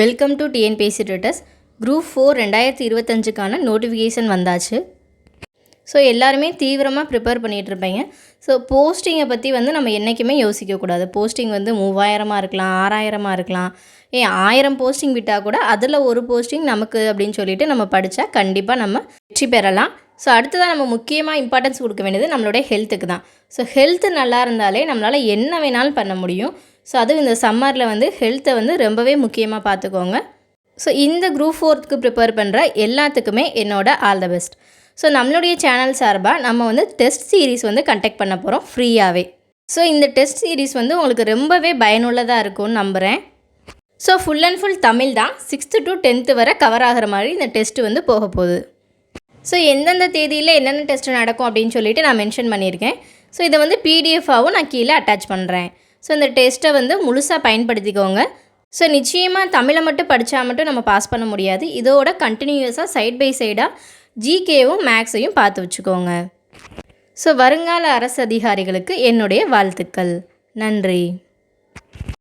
Welcome to TNPSC twitters. Group 4 2025க்கான notification வந்தாச்சு. So எல்லாருமே தீவிரமாக ப்ரிப்பேர் பண்ணிகிட்ருப்பீங்க. ஸோ போஸ்டிங்கை பற்றி நம்ம என்றைக்குமே யோசிக்கக்கூடாது. போஸ்டிங் 3000 இருக்கலாம், 6000 இருக்கலாம். 1000 போஸ்டிங் விட்டால் கூட அதில் ஒரு போஸ்டிங் நமக்கு அப்படின்னு சொல்லிட்டு நம்ம படித்தா கண்டிப்பாக நம்ம வெற்றி பெறலாம். ஸோ அடுத்ததாக நம்ம முக்கியமாக இம்பார்ட்டன்ஸ் கொடுக்க வேண்டியது நம்மளுடைய ஹெல்த்துக்கு தான். ஸோ ஹெல்த்து நல்லா இருந்தாலே நம்மளால் என்ன வேணாலும் பண்ண முடியும். ஸோ அதுவும் இந்த சம்மரில் ஹெல்த்தை ரொம்பவே முக்கியமாக பார்த்துக்கோங்க. ஸோ இந்த குரூப் 4க்கு ப்ரிப்பேர் பண்ணுற எல்லாத்துக்குமே என்னோட ஆல் த பெஸ்ட். ஸோ நம்மளுடைய சேனல் சார்பாக நம்ம டெஸ்ட் சீரீஸ் கண்டக்ட் பண்ண போகிறோம் ஃப்ரீயாகவே. ஸோ இந்த டெஸ்ட் சீரீஸ் உங்களுக்கு ரொம்பவே பயனுள்ளதாக இருக்கும்னு நம்புகிறேன். So full and full Tamil தான். 6th to 10th வரை கவர் ஆகிற மாதிரி இந்த டெஸ்ட்டு போக போகுது. ஸோ எந்தெந்த தேதியில் என்னென்ன டெஸ்ட்டு நடக்கும் அப்படின்னு சொல்லிட்டு நான் மென்ஷன் பண்ணியிருக்கேன். ஸோ இதை பிடிஎஃபாகவும் நான் கீழே அட்டாச் பண்ணுறேன். ஸோ இந்த டெஸ்ட்டை முழுசாக பயன்படுத்திக்கோங்க. ஸோ நிச்சயமாக தமிழை மட்டும் படித்தா மட்டும் நம்ம பாஸ் பண்ண முடியாது. இதோட கண்டினியூஸாக சைட் பை சைடாக ஜிகேவும் மேக்ஸையும் பார்த்து வச்சுக்கோங்க. ஸோ வருங்கால அரசு அதிகாரிகளுக்கு என்னுடைய வாழ்த்துக்கள். நன்றி.